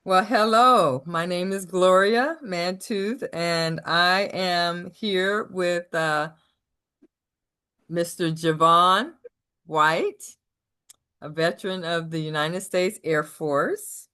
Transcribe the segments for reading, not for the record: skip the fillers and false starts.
Well, hello. My name is Gloria Mantooth, and I am here with Mr. Jaevon White, a veteran of the United States Air Force.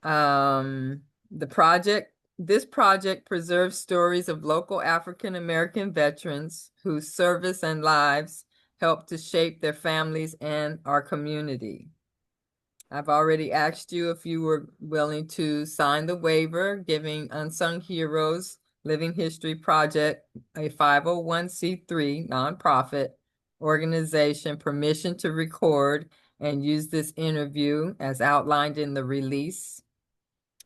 Um, this project preserves stories of local African American veterans whose service and lives helped to shape their families and our community. I've already asked you if you were willing to sign the waiver giving Unsung Heroes Living History Project, a 501c3 nonprofit organization, permission to record and use this interview as outlined in the release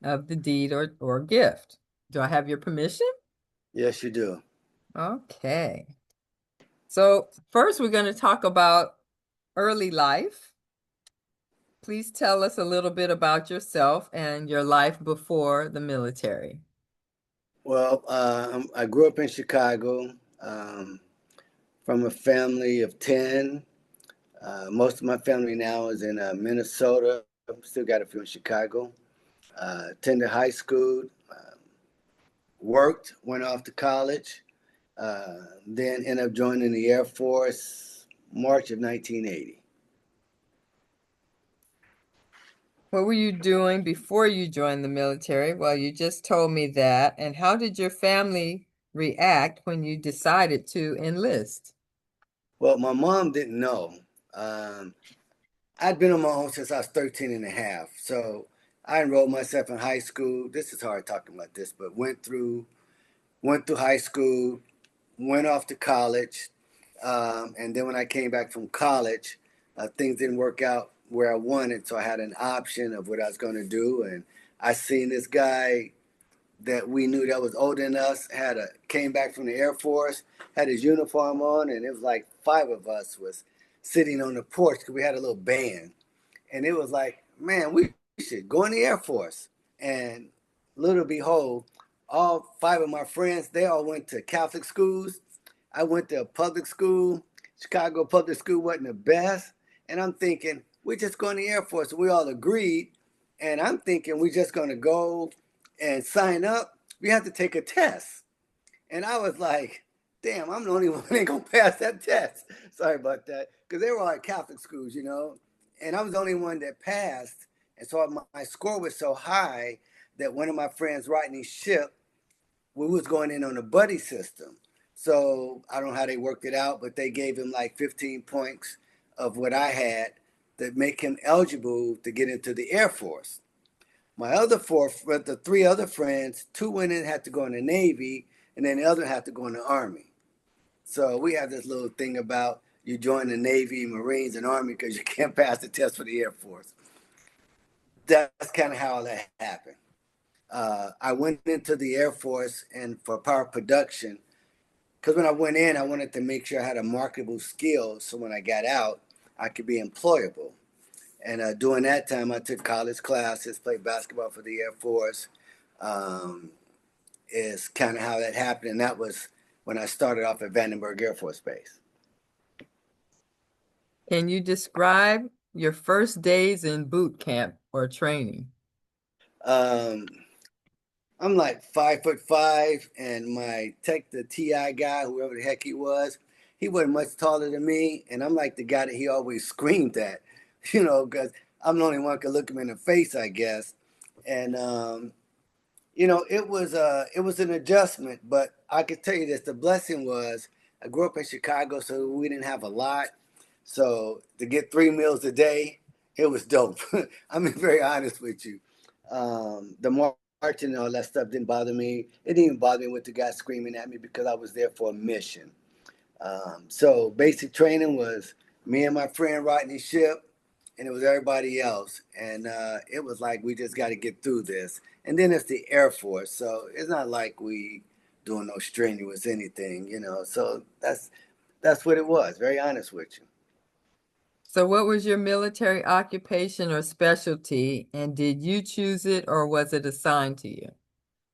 of the deed or gift. Do I have your permission? Yes, you do. Okay. So first we're going to talk about early life. Please tell us a little bit about yourself and your life before the military. Well, I grew up in Chicago um, from a family of 10. Most of my family now is in Minnesota. Still got a few in Chicago. Attended high school, worked, went off to college, then ended up joining the Air Force March of 1980. What were you doing before you joined the military? Well, you just told me that. And how did your family react when you decided to enlist? Well, my mom didn't know. Um, I'd been on my own since I was 13 and a half. So I enrolled myself in high school. This is hard talking about this, but went through high school, went off to college. And then when I came back from college, things didn't work out where I wanted. So I had an option of what I was going to do. And I seen this guy that we knew that was older than us, came back from the Air Force, had his uniform on, and it was like five of us was sitting on the porch because we had a little band, and it was like, man, we should go in the Air Force. And little behold, all five of my friends, they all went to Catholic schools. I went to a public school. Chicago public school wasn't the best, and I'm thinking we're just going to the Air Force. And we all agreed, and I'm thinking we're just going to go and sign up. We have to take a test. And I was like, damn, I'm the only one that ain't gonna pass that test. Sorry about that. Because they were all at Catholic schools, you know. And I was the only one that passed. And so my score was so high that one of my friends riding his ship, we was going in on a buddy system. So I don't know how they worked it out, but they gave him like 15 points of what I had to make him eligible to get into the Air Force. My other four, but the three other friends, two went in had to go in the Navy, and then the other had to go in the Army. So we have this little thing about you join the Navy, Marines, and Army because you can't pass the test for the Air Force. That's kind of how that happened. I went into the Air Force and for power production because when I went in, I wanted to make sure I had a marketable skill so when I got out, I could be employable. And during that time, I took college classes, played basketball for the Air Force. Um, is kind of how that happened, and that was when I started off at Vandenberg Air Force Base. Can you describe your first days in boot camp or training? Um, I'm like 5'5", and my tech, the TI guy, whoever the heck he wasn't much taller than me, and I'm like the guy that he always screamed at, because I'm the only one who could look him in the face, I guess. And it was an adjustment, but I could tell you this: the blessing was I grew up in Chicago, so we didn't have a lot. So to get 3 meals a day, it was dope. I'm being very honest with you. The marching and all that stuff didn't bother me. It didn't even bother me with the guy screaming at me because I was there for a mission. So basic training was me and my friend riding the ship, and it was everybody else. And it was like we just got to get through this. And then it's the Air Force, so it's not like we doing no strenuous anything. So that's what it was. Very honest with you. So, what was your military occupation or specialty, and did you choose it or was it assigned to you?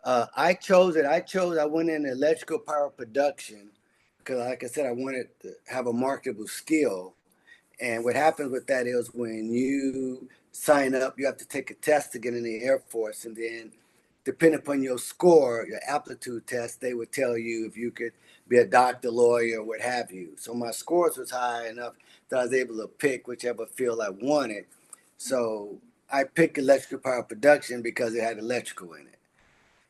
I chose it. I went in electrical power production because, like I said, I wanted to have a marketable skill. And what happens with that is when you sign up. You have to take a test to get in the Air Force, and then depending upon your score, your aptitude test, they would tell you if you could be a doctor, lawyer, what have you. So my scores was high enough that I was able to pick whichever field I wanted. So I picked electrical power production because it had electrical in it.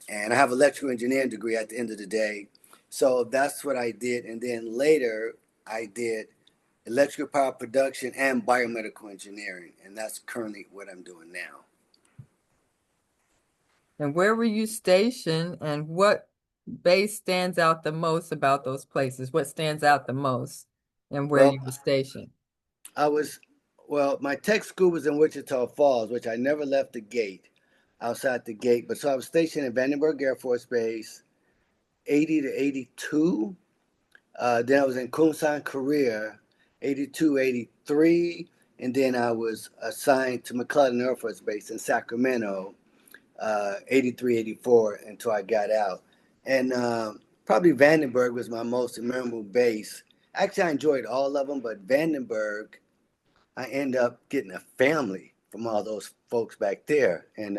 And I have an electrical engineering degree at the end of the day. So that's what I did. And then later I did electrical power production and biomedical engineering. And that's currently what I'm doing now. And where were you stationed, and what base stands out the most about those places? What stands out the most and where Well, you were stationed? I was, well, my tech school was in Wichita Falls, which I never left the gate, outside the gate. But so I was stationed at Vandenberg Air Force Base, 80 to 82. Then I was in Kunsan, Korea, 82, 83. And then I was assigned to McClellan Air Force Base in Sacramento, 83, 84 until I got out. And probably Vandenberg was my most memorable base. Actually, I enjoyed all of them, but Vandenberg, I end up getting a family from all those folks back there. And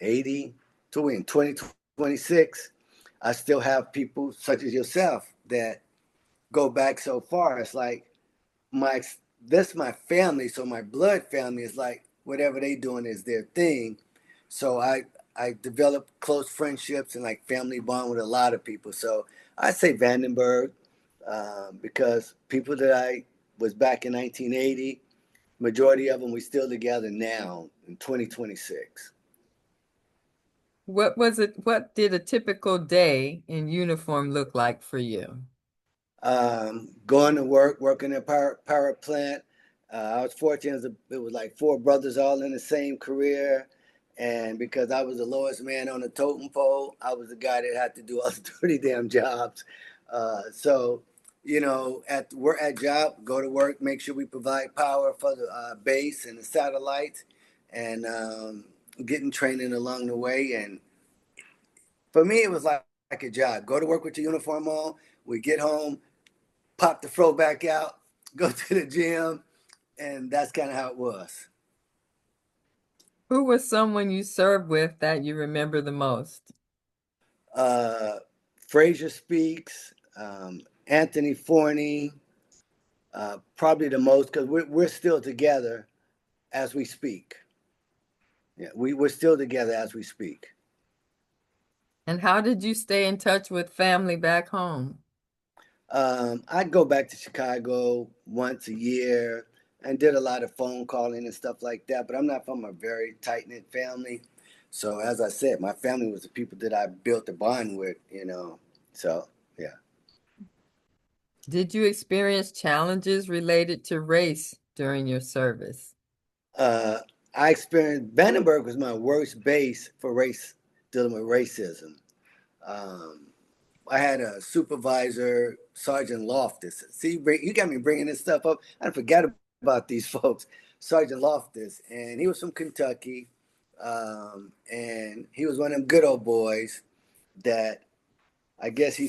80 to in 2026, I still have people such as yourself that go back so far. It's like my this my family, so my blood family is like whatever they doing is their thing. So I developed close friendships and like family bond with a lot of people. So I say Vandenberg because people that I was back in 1980, majority of them we still together now in 2026. What did a typical day in uniform look like for you? Going to work, working in a power plant. I was fortunate; it was like four brothers all in the same career, and because I was the lowest man on the totem pole, I was the guy that had to do all the dirty damn jobs. So, at work, at job, go to work, make sure we provide power for the base and the satellites, and getting training along the way. And for me, it was like a job. Go to work with your uniform on. We get home, pop the fro back out, go to the gym, and that's kind of how it was. Who was someone you served with that you remember the most? Uh, Fraser Speaks, Anthony Forney, probably the most because we're still together as we speak. Yeah, we're still together as we speak. And how did you stay in touch with family back home? I'd go back to Chicago once a year and did a lot of phone calling and stuff like that. But I'm not from a very tight knit family. So as I said, my family was the people that I built a bond with. So yeah. Did you experience challenges related to race during your service? Uh, I experienced Vandenberg was my worst base for race dealing with racism. Um, I had a supervisor, Sergeant Loftus. See, you got me bringing this stuff up. I forgot about these folks. Sergeant Loftus, and he was from Kentucky, and he was one of them good old boys that I guess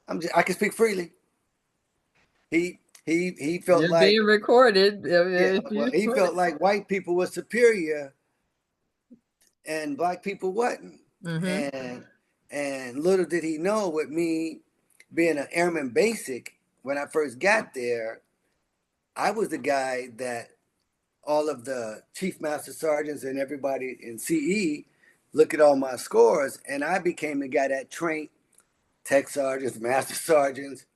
I can speak freely. He felt You're like being recorded. yeah, If well, you he felt like white people were superior and black people wasn't. mm-hmm. And little did he know, with me being an airman basic when I first got there, I was the guy that all of the chief master sergeants and everybody in CE look at all my scores, and I became the guy that trained tech sergeants, master sergeants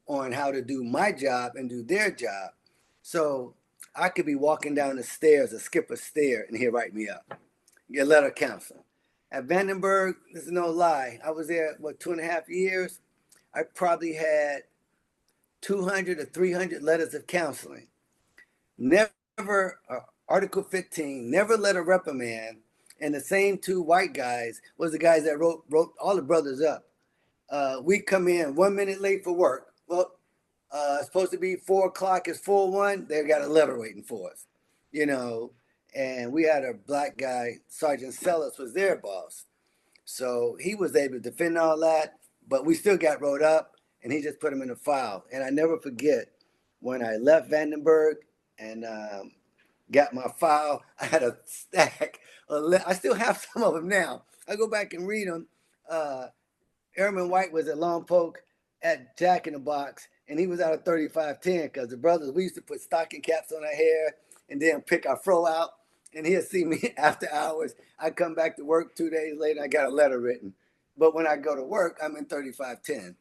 on how to do my job and do their job. So I could be walking down the stairs or skip a stair and he'll write me up. Get a letter of counseling. At Vandenberg, this is no lie. I was there, 2.5 years? I probably had 200 or 300 letters of counseling. Never, Article 15, never let a reprimand. And the same two white guys was the guys that wrote all the brothers up. We come in 1 minute late for work. Well, it's supposed to be 4 o'clock. It's 4:01. They got a letter waiting for us, you know. And we had a black guy, Sergeant Sellis, was their boss, so he was able to defend all that. But we still got wrote up, and he just put them in a file. And I never forget when I left Vandenberg, and got my file. I had a stack. I still have some of them now. I go back and read them. Uh, Jaevon White was at Lompoc at Jack in the Box, and he was out of 3510 because the brothers, we used to put stocking caps on our hair and then pick our fro out. And he'll see me after hours. I come back to work 2 days later, I got a letter written. But when I go to work, I'm in 3510.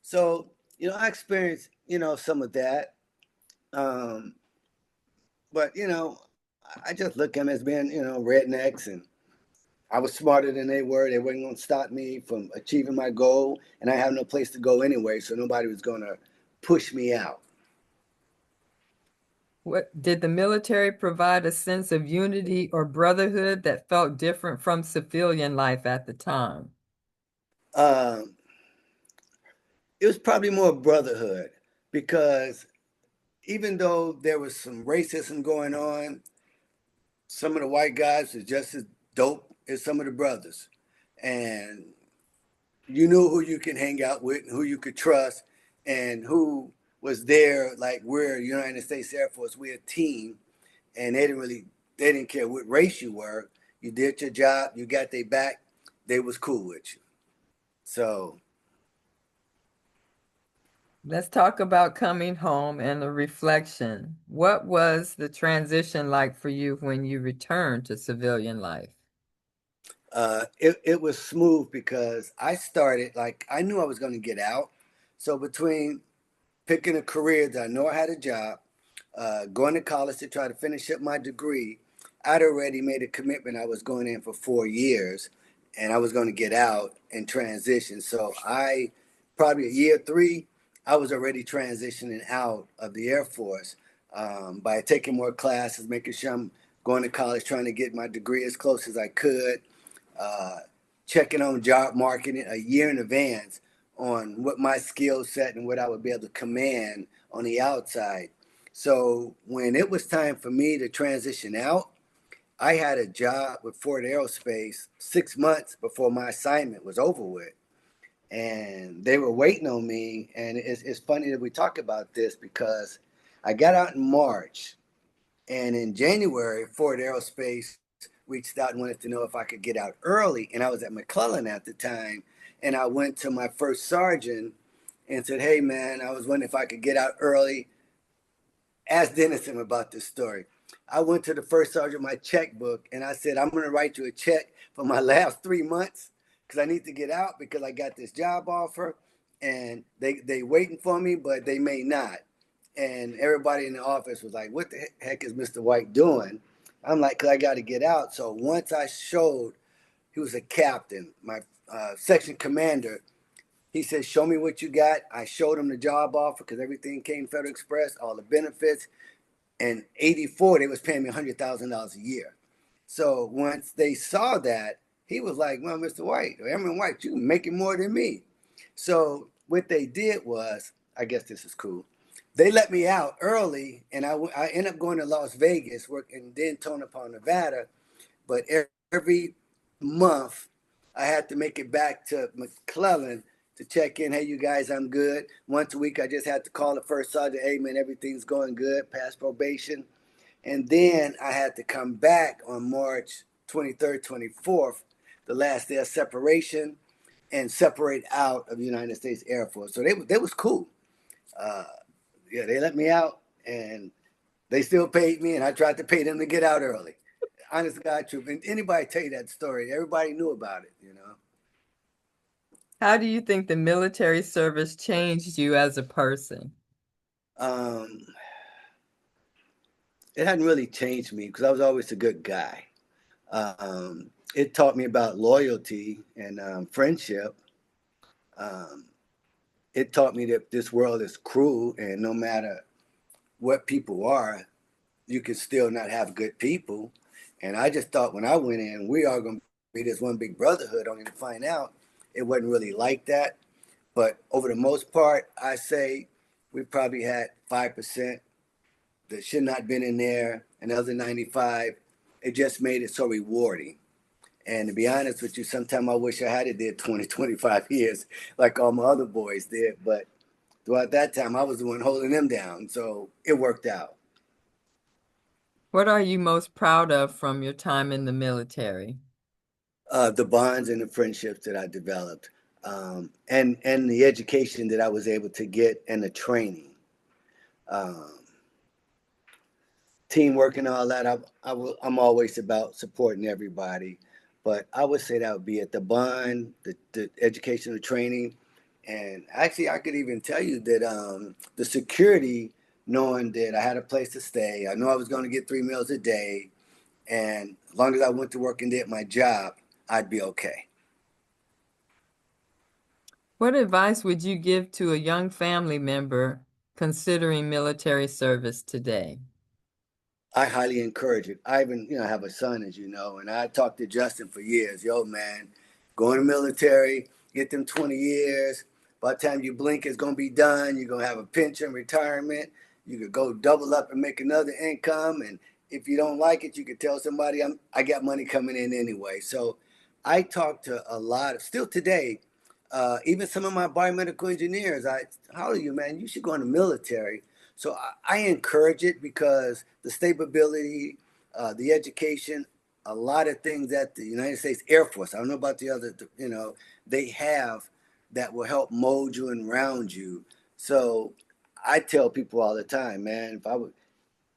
So, I experienced, some of that. Um, but, I just look at them as being, rednecks, and I was smarter than they were. They weren't going to stop me from achieving my goal, and I have no place to go anyway, so nobody was going to push me out. What did the military provide a sense of unity or brotherhood that felt different from civilian life at the time? Um, it was probably more brotherhood because even though there was some racism going on, some of the white guys were just as dope as some of the brothers. And you knew who you can hang out with, who you could trust, and who was there. Like, we're United States Air Force, we're a team, and they didn't care what race you were. You did your job, you got their back, they was cool with you. So, Let's talk about coming home and the reflection. What was the transition like for you when you returned to civilian life? it was smooth because I started, like, I knew I was going to get out. So between picking a career that I know I had a job, going to college to try to finish up my degree, I'd already made a commitment. I was going in for 4 years, and I was going to get out and transition. So probably year 3, I was already transitioning out of the Air Force, by taking more classes, making sure I'm going to college, trying to get my degree as close as I could, uh, checking on job marketing a year in advance on what my skill set and what I would be able to command on the outside. So when it was time for me to transition out, I had a job with Ford Aerospace 6 months before my assignment was over with. And they were waiting on me. And it's funny that we talk about this because I got out in March. And in January, Ford Aerospace reached out and wanted to know if I could get out early. And I was at McClellan at the time. And I went to my first sergeant and said, "Hey, man, I was wondering if I could get out early." Ask Dennison about this story. I went to the first sergeant my checkbook and I said, "I'm going to write you a check for my last 3 months because I need to get out because I got this job offer and they waiting for me, but they may not." And everybody in the office was like, "What the heck is Mr. White doing?" I'm like, "Because I got to get out." So once I showed, he was a captain, my section commander, he said, "Show me what you got." I showed him the job offer because everything came Federal Express, all the benefits. And 84, they was paying me $100,000 a year. So once they saw that, he was like, "Well, Mr. White, or Eminem White, you making more than me." So what they did was, I guess this is cool. They let me out early, and I ended up going to Las Vegas, working then Tonopah, Nevada. But every month, I had to make it back to McClellan to check in. "Hey, you guys, I'm good." Once a week, I just had to call the first sergeant. "Hey, man, everything's going good, past probation." And then I had to come back on March 23rd, 24th, the last day of separation, and separate out of the United States Air Force. So they was cool. Uh, yeah, they let me out, and they still paid me, and I tried to pay them to get out early. Honest to God, truth. And anybody tell you that story, everybody knew about it. How do you think the military service changed you as a person? Um, it hadn't really changed me because I was always a good guy. It taught me about loyalty and friendship. Um, it taught me that this world is cruel, and no matter what people are, you can still not have good people. And I just thought when I went in, we are going to be this one big brotherhood, only to find out it wasn't really like that. But over the most part, I say we probably had 5% that should not have been in there, and the other 95, it just made it so rewarding. And to be honest with you, sometimes I wish I had it there 20, 25 years like all my other boys did. But throughout that time, I was the one holding them down. So it worked out. What are you most proud of from your time in the military? The bonds and the friendships that I developed, and the education that I was able to get and the training. Um, Teamwork and all that. I'm always about supporting everybody, but I would say that would be at the bond, the educational training, and actually I could even tell you that the security, knowing that I had a place to stay, I know I was going to get 3 meals a day, and as long as I went to work and did my job, I'd be okay. What advice would you give to a young family member considering military service today? I highly encourage it. I even, have a son, as you know, and I talked to Justin for years. Yo, man, go in the military, get them 20 years. By the time you blink, it's gonna be done. You're gonna have a pension, retirement. You could go double up and make another income. And if you don't like it, you could tell somebody, I got money coming in anyway. So I talk to a lot of, still today, even some of my biomedical engineers. How are you, man? You should go in the military. So I encourage it because the stability, the education, a lot of things that the United States Air Force, I don't know about the other, they have that will help mold you and round you. So I tell people all the time, man,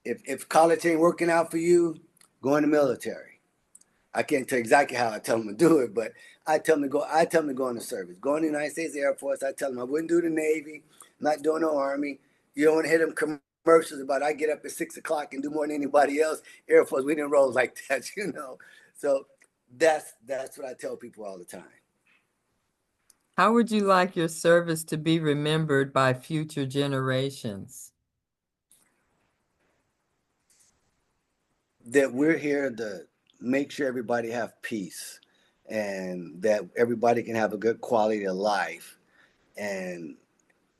if college ain't working out for you, go in the military. I can't tell exactly how I tell them to do it, but I tell them to go. I tell them to go in the service. Go in the United States Air Force. I tell them I wouldn't do the Navy. I'm not doing the Army. You don't want to hit them commercials about I get up at 6 o'clock and do more than anybody else. Air Force, we didn't roll like that. So that's what I tell people all the time. How would you like your service to be remembered by future generations? That we're here to make sure everybody have peace, and that everybody can have a good quality of life, and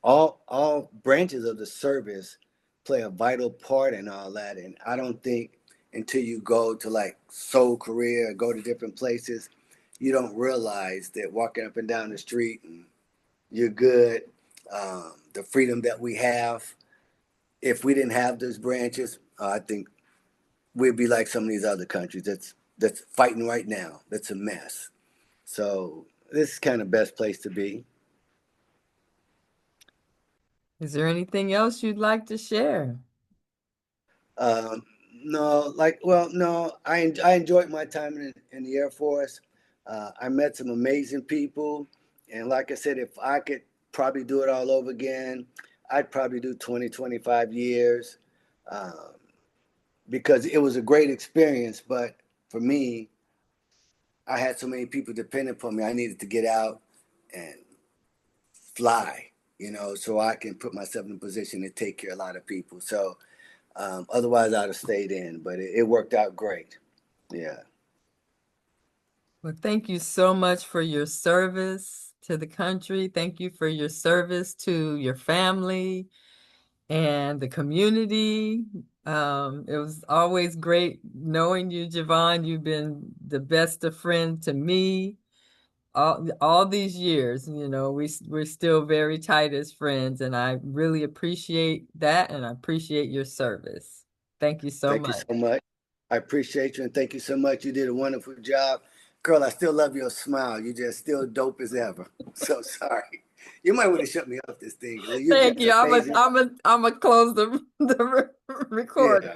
all branches of the service play a vital part in all that. And I don't think until you go to like Seoul, Korea, go to different places, you don't realize that walking up and down the street and you're good. The freedom that we have, if we didn't have those branches, I think we'd be like some of these other countries that's fighting right now. That's a mess. So this is kind of best place to be. Is there anything else you'd like to share? Um, no, no. I enjoyed my time in the Air Force. I met some amazing people, and like I said, if I could probably do it all over again, I'd probably do 20, 25 years, um, because it was a great experience. But for me, I had so many people depending upon me. I needed to get out and fly, so I can put myself in a position to take care of a lot of people. So otherwise, I'd have stayed in, but it worked out great. Yeah. Well, thank you so much for your service to the country. Thank you for your service to your family and the community. It was always great knowing you, Jaevon. You've been the best of friend to me all these years. We're still very tight as friends, and I really appreciate that, and I appreciate your service. Thank you so Thank you much. so much. I appreciate you, and thank you so much. You did a wonderful job. Girl, I still love your smile. You just still dope as ever. So sorry. You might want to shut me off this thing. You're Thank just you. amazing. I'm a close the Yeah. recording.